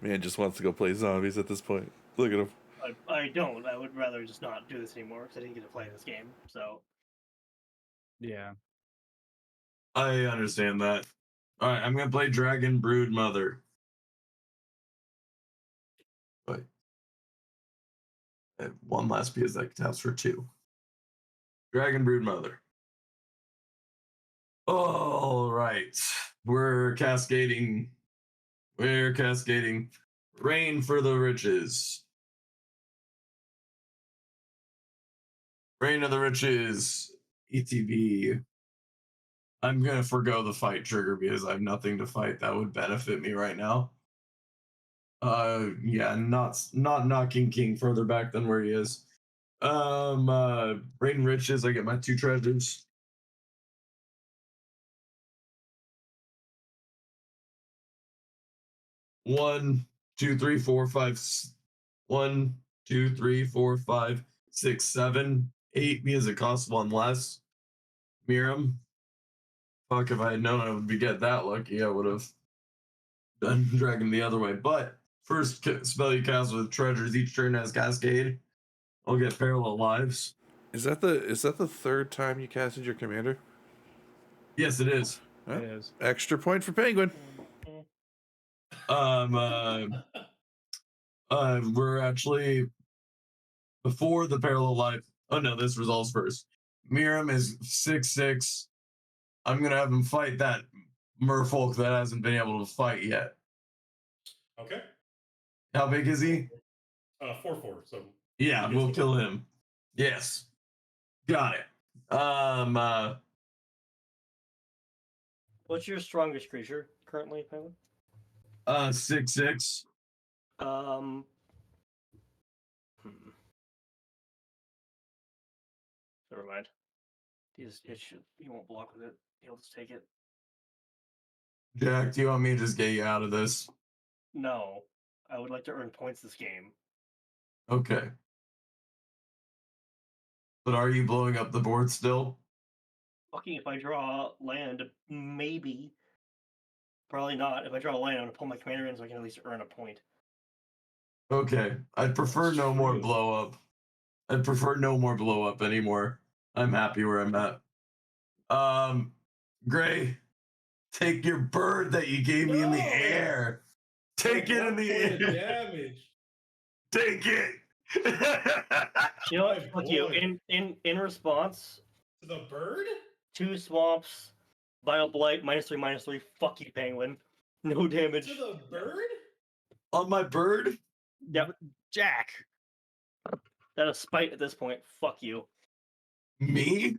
[SPEAKER 1] Man just wants to go play zombies at this point. Look at him.
[SPEAKER 4] I don't. I would rather just not do this anymore because I didn't get to play this game. So.
[SPEAKER 2] Yeah.
[SPEAKER 3] I understand that. Alright, I'm gonna play Dragon Brood Mother. Wait. I have one last piece that taps for 2. Dragon Brood Mother. All right. We're cascading. We're cascading. Rain for the riches. Rain of the riches. ETB. I'm gonna forgo the fight trigger because I have nothing to fight that would benefit me right now. Yeah, not knocking King further back than where he is. Rain riches. I get my 2 treasures. One, two, three, four, five. 1, 2, 3, 4, 5, 6, 7, 8 because it costs 1 less. Miirym. Fuck, if I had known I would be get that lucky, I would have done dragon the other way. But first spell you cast with treasures each turn has cascade. I'll get parallel lives.
[SPEAKER 1] Is that the third time you casted your commander?
[SPEAKER 3] Yes, it is.
[SPEAKER 1] Huh?
[SPEAKER 2] It is.
[SPEAKER 1] Extra point for Penguin.
[SPEAKER 3] We're actually before the parallel life. Oh no, this resolves first. Miirym is 6/6. I'm gonna have him fight that merfolk that hasn't been able to fight yet.
[SPEAKER 5] Okay.
[SPEAKER 3] How big is he?
[SPEAKER 5] 4/4. So
[SPEAKER 3] Yeah, we'll kill him. Yes. Got it.
[SPEAKER 4] What's your strongest creature currently, Penguin?
[SPEAKER 3] 6/6.
[SPEAKER 4] Hmm. Never mind. He won't block with it. He'll just take it.
[SPEAKER 3] Jack, do you want me to just get you out of this?
[SPEAKER 4] No, I would like to earn points this game.
[SPEAKER 3] Okay. But are you blowing up the board still?
[SPEAKER 4] Fucking if I draw land, maybe. Probably not. If I draw land, I'm gonna pull my commander in so I can at least earn a point.
[SPEAKER 3] Okay. I'd prefer
[SPEAKER 5] That's
[SPEAKER 3] no more
[SPEAKER 5] true.
[SPEAKER 3] blow up. I'd prefer no more blow up anymore. I'm happy where I'm at. Gray, take your bird that you gave me in the
[SPEAKER 5] No!
[SPEAKER 3] air. Take it in the
[SPEAKER 5] Point of
[SPEAKER 3] air.
[SPEAKER 5] damage.
[SPEAKER 3] Take it.
[SPEAKER 4] You know
[SPEAKER 5] My
[SPEAKER 4] what? Fuck you.
[SPEAKER 5] boy.
[SPEAKER 4] In response,
[SPEAKER 5] To the bird?
[SPEAKER 4] 2 swamps, Vile Blight, -3/-3. Fuck you, Penguin. No damage.
[SPEAKER 5] To the bird?
[SPEAKER 3] On my bird?
[SPEAKER 4] Yep.
[SPEAKER 2] Jack.
[SPEAKER 4] That is spite at this point. Fuck you.
[SPEAKER 3] Me?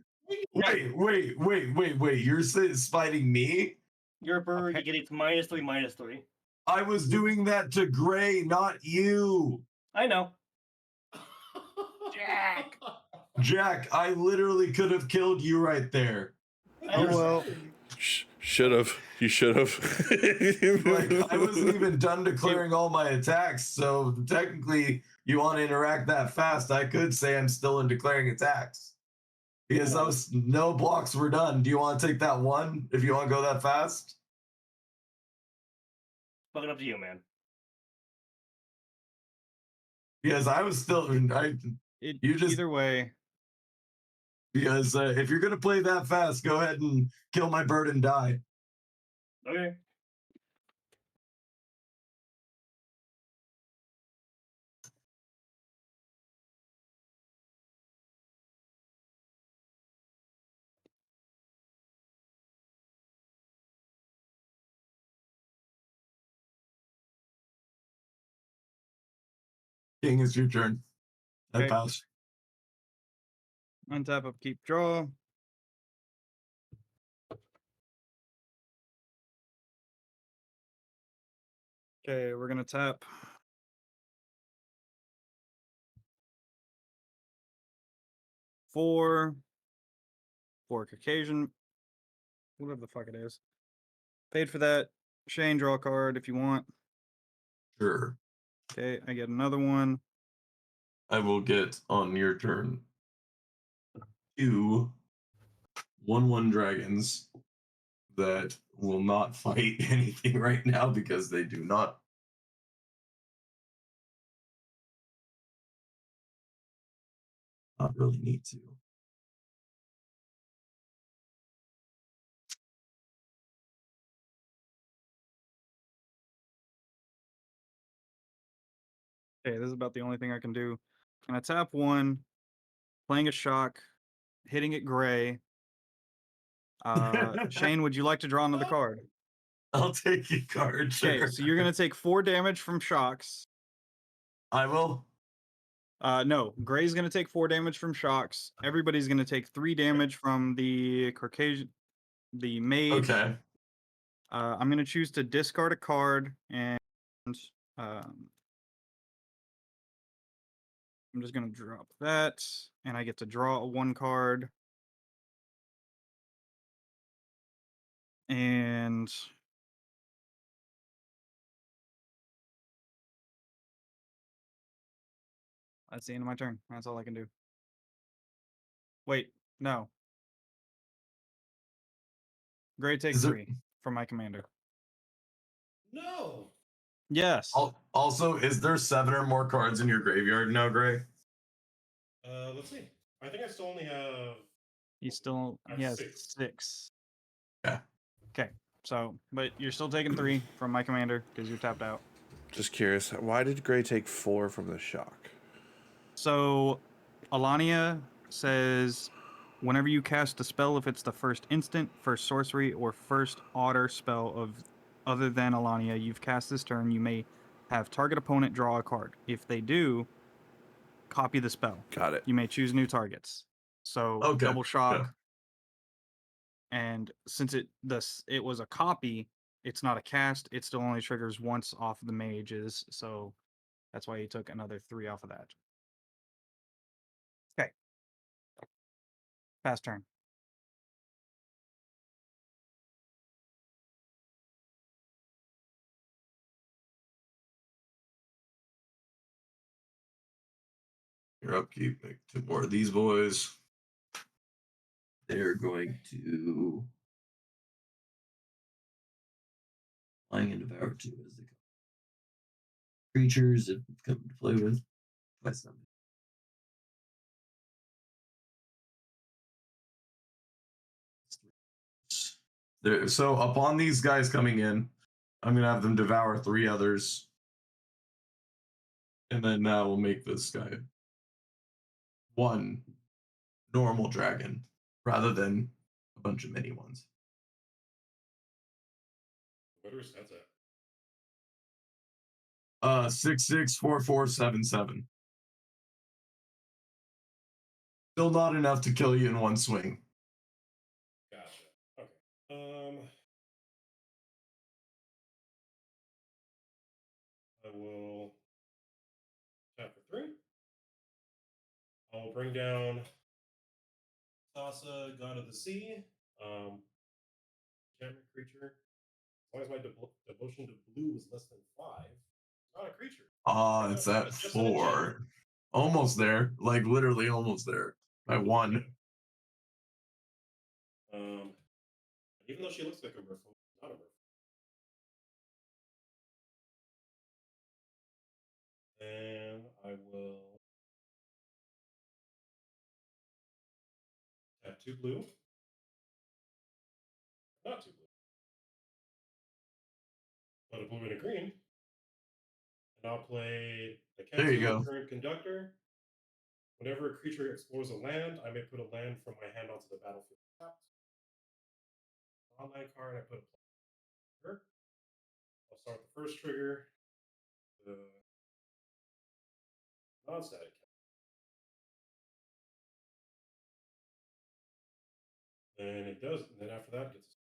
[SPEAKER 3] Wait. You're fighting me?
[SPEAKER 4] Your bird,
[SPEAKER 2] Okay.
[SPEAKER 4] you get its -3/-3.
[SPEAKER 3] I was doing that to Gray, not you.
[SPEAKER 4] I know.
[SPEAKER 2] Jack.
[SPEAKER 3] Jack, I literally could have killed you right there.
[SPEAKER 4] Oh,
[SPEAKER 1] well. Should have. You should have.
[SPEAKER 3] Like, I wasn't even done declaring all my attacks, so technically, you want to interact that fast, I could say I'm still in declaring attacks. Because those no blocks were done. Do you want to take that one if you want to go that fast?
[SPEAKER 4] fucking up to you, man.
[SPEAKER 3] Because I was still, You just-
[SPEAKER 2] Either way,
[SPEAKER 3] because if you're gonna play that fast, go ahead and kill my bird and die.
[SPEAKER 4] Okay.
[SPEAKER 3] King, it's your turn. I
[SPEAKER 2] Okay.
[SPEAKER 3] pass.
[SPEAKER 2] untap, upkeep, draw. Okay, we're gonna tap. For Caucasian, whatever the fuck it is. Paid for that. Shane, draw a card if you want.
[SPEAKER 3] Sure.
[SPEAKER 2] Okay, I get another one.
[SPEAKER 3] I will get on your turn 2 1/1 dragons that will not fight anything right now because they do not. Not really need to.
[SPEAKER 2] Okay, this is about the only thing I can do. Can I tap 1, playing a shock, hitting it gray? Shane, would you like to draw another card?
[SPEAKER 3] I'll take a card.
[SPEAKER 2] Okay,
[SPEAKER 3] Sure.
[SPEAKER 2] so you're gonna take 4 damage from shocks.
[SPEAKER 3] I will.
[SPEAKER 2] No, Gray's gonna take 4 damage from shocks. Everybody's gonna take 3 damage from the Caucasian, the mage.
[SPEAKER 3] Okay.
[SPEAKER 2] I'm gonna choose to discard a card, and um, I'm just gonna drop that, and I get to draw 1 card. And that's the end of my turn. That's all I can do. Wait, no. Gray take
[SPEAKER 3] Is there-
[SPEAKER 2] 3 from my commander.
[SPEAKER 5] No.
[SPEAKER 2] Yes.
[SPEAKER 3] Also, is there 7 or more cards in your graveyard now, Gray?
[SPEAKER 5] Let's see. I think I still only have.
[SPEAKER 2] He has
[SPEAKER 5] 6.
[SPEAKER 2] 6.
[SPEAKER 3] Yeah.
[SPEAKER 2] Okay. So, but you're still taking 3 from my commander because you're tapped out.
[SPEAKER 1] Just curious, why did Gray take 4 from the shock?
[SPEAKER 2] So, Alania says, whenever you cast a spell, if it's the first instant, first sorcery, or first otter spell of other than Alania you've cast this turn, you may have target opponent draw a card. If they do, copy the spell.
[SPEAKER 1] Got it.
[SPEAKER 2] You may choose new targets. So
[SPEAKER 3] Okay,
[SPEAKER 2] double shock.
[SPEAKER 3] yeah.
[SPEAKER 2] And since it was a copy, it's not a cast. It still only triggers once off of the mages. So that's why he took another 3 off of that. Okay. Fast turn.
[SPEAKER 3] Your upkeep, make 2 more of these boys. They're going to flying and devour 2 as they come. Creatures that come to play with. That's not there. So upon these guys coming in, I'm gonna have them devour 3 others, and then we'll make this guy 1 normal dragon rather than a bunch of mini ones.
[SPEAKER 5] What are stats at?
[SPEAKER 3] 6/6 4/4 7/7. Still not enough to kill you in 1 swing.
[SPEAKER 5] Gotcha. Okay. I will tap for 3. I will bring down Sasa, God of the Sea. Enchantment creature. As long as my devotion to blue is less than 5, it's not a creature.
[SPEAKER 3] It's
[SPEAKER 5] No,
[SPEAKER 3] at
[SPEAKER 5] it's just an
[SPEAKER 3] 4.
[SPEAKER 5] enchantment.
[SPEAKER 3] Almost there. Like literally almost there. By 1.
[SPEAKER 5] Even though she looks like a merfolk, she's not a merfolk. And I will tap 2 blue. Not 2 blue. But a blue and a green. And I'll play the
[SPEAKER 3] There you
[SPEAKER 5] Cancel
[SPEAKER 3] go.
[SPEAKER 5] Current Conductor. Whenever a creature explores a land, I may put a land from my hand onto the battlefield tapped. Online card, I put a trigger. I'll start the first trigger. The non-static count. And it does, and then after that, it gets.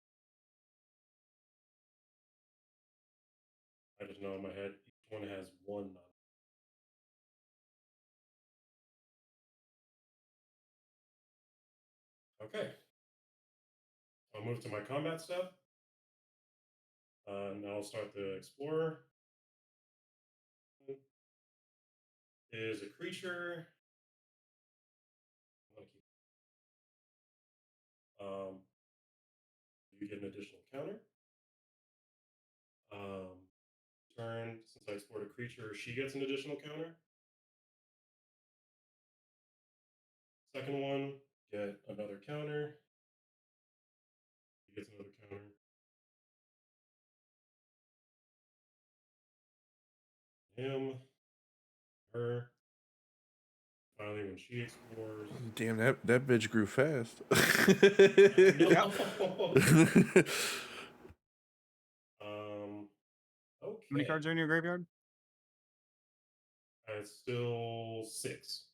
[SPEAKER 5] I just know in my head, each one has 1 non. Okay. I'll move to my combat step. Now I'll start the Explorer. Is a creature. I'm gonna keep. You get an additional counter. Turn, since I explored a creature, she gets an additional counter. Second one, get another counter. He gets another counter. Him, her. Finally, when she explores.
[SPEAKER 1] Damn, that bitch grew fast.
[SPEAKER 2] How many
[SPEAKER 5] Okay.
[SPEAKER 2] cards are in your graveyard?
[SPEAKER 5] It's still 6.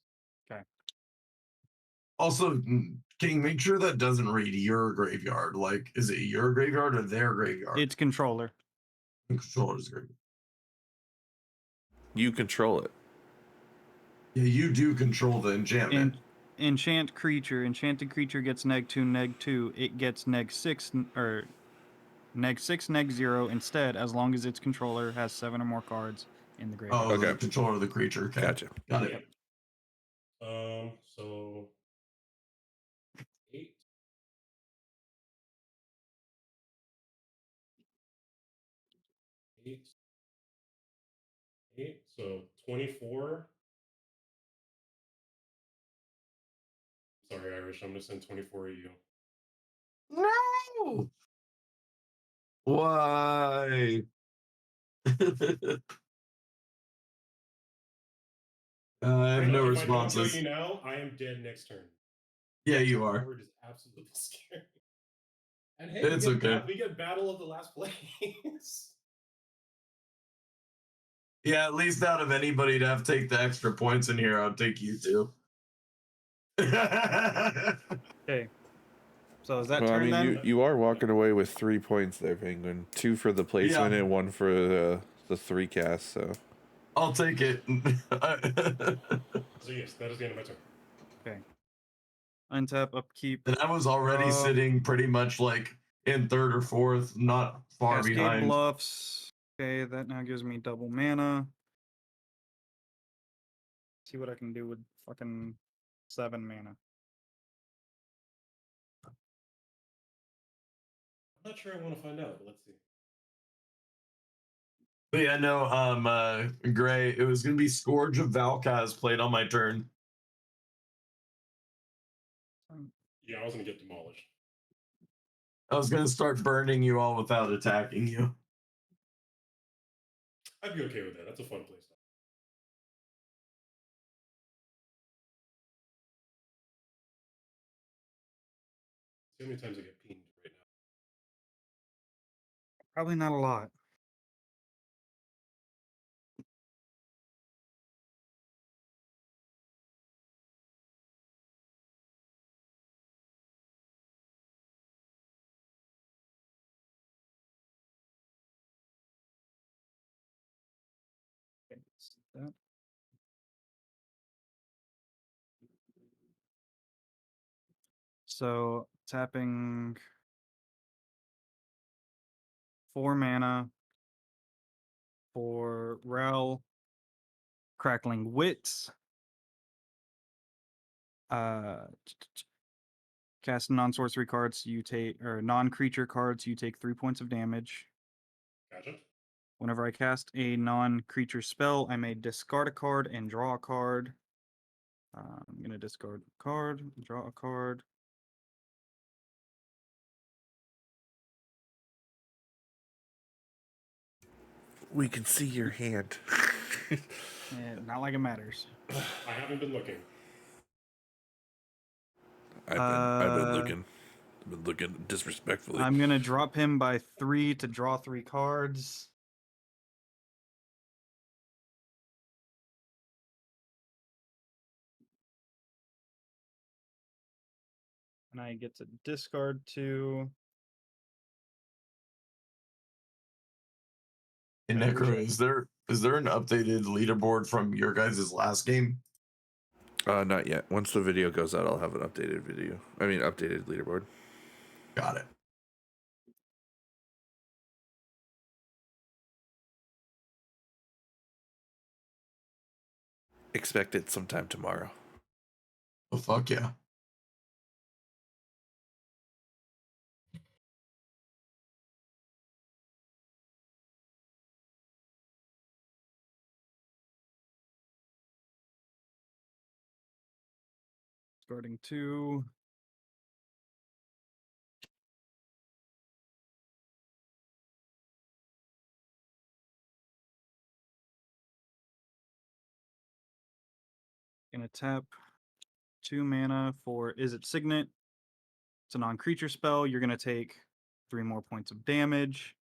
[SPEAKER 3] Also, King, make sure that doesn't read your graveyard. Like, is it your graveyard or their graveyard?
[SPEAKER 2] It's controller.
[SPEAKER 3] Controller's graveyard.
[SPEAKER 1] You control it.
[SPEAKER 3] Yeah, you do control the enchantment.
[SPEAKER 2] Enchanted creature gets -2, -2. It gets -6 or -6, -0 instead, as long as its controller has 7 or more cards in the graveyard.
[SPEAKER 3] Oh, the
[SPEAKER 1] Okay.
[SPEAKER 3] controller of the creature. Okay.
[SPEAKER 1] Gotcha.
[SPEAKER 3] Got it.
[SPEAKER 5] Yep. So 8. 8. 8. So 24. Sorry, Irish. I'm gonna send 24 at you.
[SPEAKER 3] No. Why? I have no
[SPEAKER 5] If I don't tell
[SPEAKER 3] responses.
[SPEAKER 5] you now, I am dead next turn.
[SPEAKER 3] Yeah,
[SPEAKER 5] Next
[SPEAKER 3] you are.
[SPEAKER 5] forward is absolutely scary. And hey,
[SPEAKER 3] It's okay.
[SPEAKER 5] we get Battle of the Last Place.
[SPEAKER 3] Yeah, at least out of anybody to have to take the extra points in here, I'll take you two.
[SPEAKER 2] Okay. So is that
[SPEAKER 1] Well, I
[SPEAKER 2] turn
[SPEAKER 1] mean,
[SPEAKER 2] then?
[SPEAKER 1] you are walking away with 3 points there, Penguin. 2 for the placement
[SPEAKER 3] Yeah.
[SPEAKER 1] and 1 for the 3 cast. So
[SPEAKER 3] I'll take it.
[SPEAKER 5] So yes, that is the end of my turn.
[SPEAKER 2] Okay. Untap, upkeep.
[SPEAKER 3] And I was already sitting pretty much like in third or fourth, not far
[SPEAKER 2] Cascade
[SPEAKER 3] behind.
[SPEAKER 2] Bluffs. Okay, that now gives me double mana. See what I can do with fucking 7 mana.
[SPEAKER 5] I'm not sure I want to find out, but let's see.
[SPEAKER 3] But yeah, no, Gray, it was gonna be Scourge of Valkaz played on my turn.
[SPEAKER 5] Yeah, I was gonna get demolished.
[SPEAKER 3] I was gonna start burning you all without attacking you.
[SPEAKER 5] I'd be okay with that. That's a fun playstyle. See how many times I get pinged right now.
[SPEAKER 2] Probably not a lot. Okay, that. So tapping 4 mana for Rel, Crackling Wits. Cast non-sorcery cards, you take, or non-creature cards, you take 3 points of damage.
[SPEAKER 5] Gotcha.
[SPEAKER 2] Whenever I cast a non-creature spell, I may discard a card and draw a card. I'm gonna discard a card, draw a card.
[SPEAKER 1] we can see your hand.
[SPEAKER 2] Not like it matters.
[SPEAKER 5] I haven't been looking.
[SPEAKER 1] I've been looking. I've been looking disrespectfully.
[SPEAKER 2] I'm gonna drop him by 3 to draw 3 cards. And I get to discard 2.
[SPEAKER 3] Hey, Necro, is there an updated leaderboard from your guys' last game?
[SPEAKER 1] Not yet. Once the video goes out, I'll have an updated video. I mean, updated leaderboard.
[SPEAKER 3] Got it.
[SPEAKER 1] Expect it sometime tomorrow.
[SPEAKER 3] Oh, fuck yeah.
[SPEAKER 2] Discarding 2. Gonna tap 2 mana for Is It Signet? It's a non-creature spell. You're gonna take 3 more points of damage.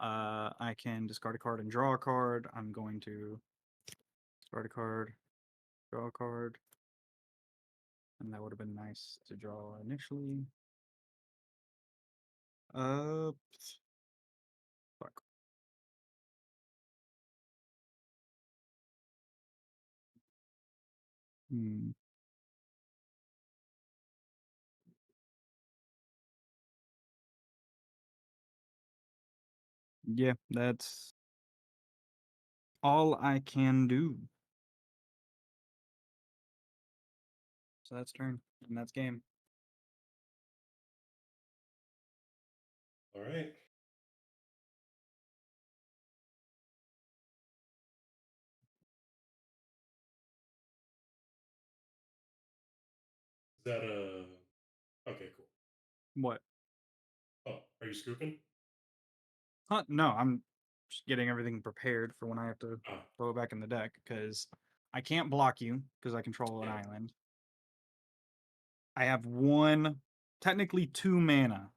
[SPEAKER 2] I can discard a card and draw a card. I'm going to discard a card, draw a card. And that would have been nice to draw initially. Fuck. Hmm. Yeah, that's all I can do. So that's turn, and that's game.
[SPEAKER 5] All right. Is that a? Okay, cool.
[SPEAKER 2] What?
[SPEAKER 5] Oh, are you scooping?
[SPEAKER 2] Huh? No, I'm just getting everything prepared for when I have to
[SPEAKER 5] Ah,
[SPEAKER 2] throw it back in the deck because I can't block you because I control an
[SPEAKER 5] Yeah.
[SPEAKER 2] island. I have one, technically 2 mana,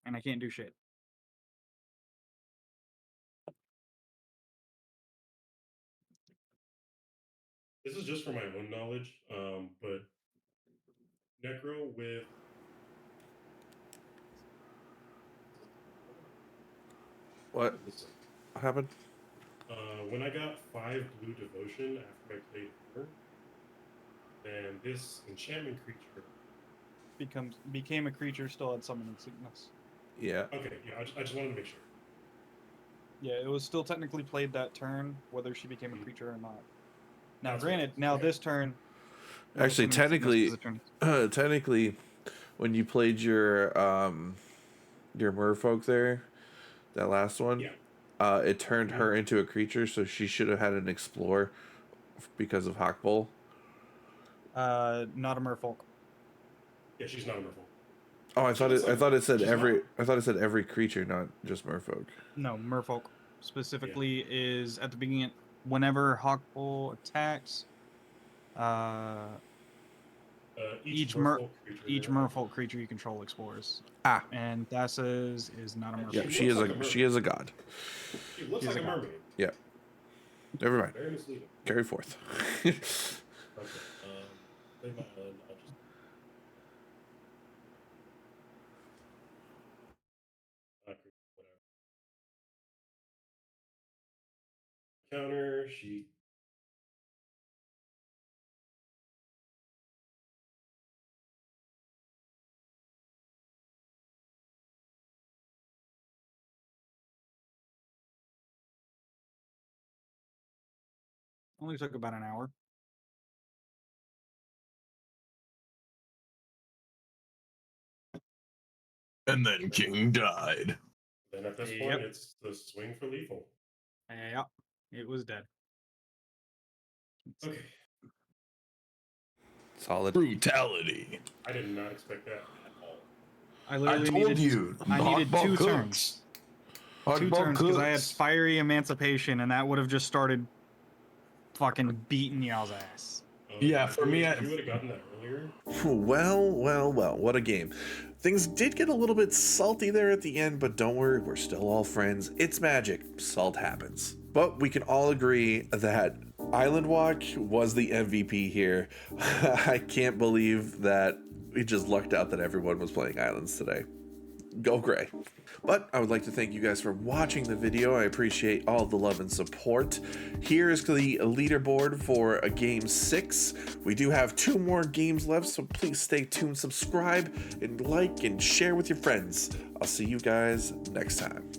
[SPEAKER 2] and I can't do shit.
[SPEAKER 5] this is just for my own knowledge. But Necro with
[SPEAKER 1] What
[SPEAKER 5] this
[SPEAKER 1] happened?
[SPEAKER 5] when I got 5 blue devotion after I played her, then this enchantment creature.
[SPEAKER 2] Became a creature, still had summoning sickness.
[SPEAKER 1] Yeah.
[SPEAKER 5] Okay, yeah, I just wanted to make sure.
[SPEAKER 2] Yeah, it was still technically played that turn, whether she became a creature or not. Now,
[SPEAKER 5] That's what
[SPEAKER 2] granted,
[SPEAKER 5] it is.
[SPEAKER 2] now
[SPEAKER 5] Okay.
[SPEAKER 2] this turn. no
[SPEAKER 1] Actually,
[SPEAKER 2] summoning sickness 'cause the turn-
[SPEAKER 1] technically, when you played your merfolk there, that last one,
[SPEAKER 5] Yeah.
[SPEAKER 1] it turned her into a creature, so she should have had an explore because of Hakbal.
[SPEAKER 2] Not a merfolk.
[SPEAKER 5] Yeah, she's not a merfolk.
[SPEAKER 1] Oh, I thought it said
[SPEAKER 5] she's
[SPEAKER 1] every.
[SPEAKER 5] not?
[SPEAKER 1] I thought it said every creature, not just merfolk.
[SPEAKER 2] No, merfolk specifically is at the beginning. Whenever Hawkbull attacks, each merfolk creature you control explores.
[SPEAKER 1] Ah.
[SPEAKER 2] And Thassa's is not a merfolk.
[SPEAKER 1] Yeah,
[SPEAKER 5] She looks like a mermaid.
[SPEAKER 1] she is a god.
[SPEAKER 5] She looks
[SPEAKER 2] She's
[SPEAKER 5] like
[SPEAKER 2] a
[SPEAKER 5] a
[SPEAKER 2] god.
[SPEAKER 5] mermaid.
[SPEAKER 1] Yeah. Never mind.
[SPEAKER 5] Very misleading.
[SPEAKER 1] Carry forth.
[SPEAKER 5] Okay. Play my I'll just whatever. Counter. She.
[SPEAKER 2] Only took about an hour.
[SPEAKER 3] And then King died.
[SPEAKER 5] Then at this
[SPEAKER 2] Yep.
[SPEAKER 5] point, it's the swing for lethal.
[SPEAKER 2] Yeah, it was dead.
[SPEAKER 5] Okay.
[SPEAKER 1] Solid.
[SPEAKER 3] Brutality.
[SPEAKER 5] I did not expect that at all.
[SPEAKER 2] I
[SPEAKER 3] I
[SPEAKER 2] literally
[SPEAKER 3] told
[SPEAKER 2] needed.
[SPEAKER 3] you.
[SPEAKER 2] I needed
[SPEAKER 3] Hakbal
[SPEAKER 2] 2
[SPEAKER 3] cooks.
[SPEAKER 2] turns. 2
[SPEAKER 3] Hakbal
[SPEAKER 2] turns because I had
[SPEAKER 3] cooks.
[SPEAKER 2] fiery emancipation, and that would have just started fucking beating y'all's ass.
[SPEAKER 3] Yeah, for me,
[SPEAKER 5] if you would have gotten that earlier.
[SPEAKER 1] Well, what a game. Things did get a little bit salty there at the end, but don't worry, we're still all friends. It's magic. Salt happens. But we can all agree that Island Walk was the MVP here. I can't believe that we just lucked out that everyone was playing Islands today. Go Gray. But I would like to thank you guys for watching the video. I appreciate all the love and support. Here is the leaderboard for a game 6. We do have 2 more games left, so please stay tuned, subscribe, and like and share with your friends. I'll see you guys next time.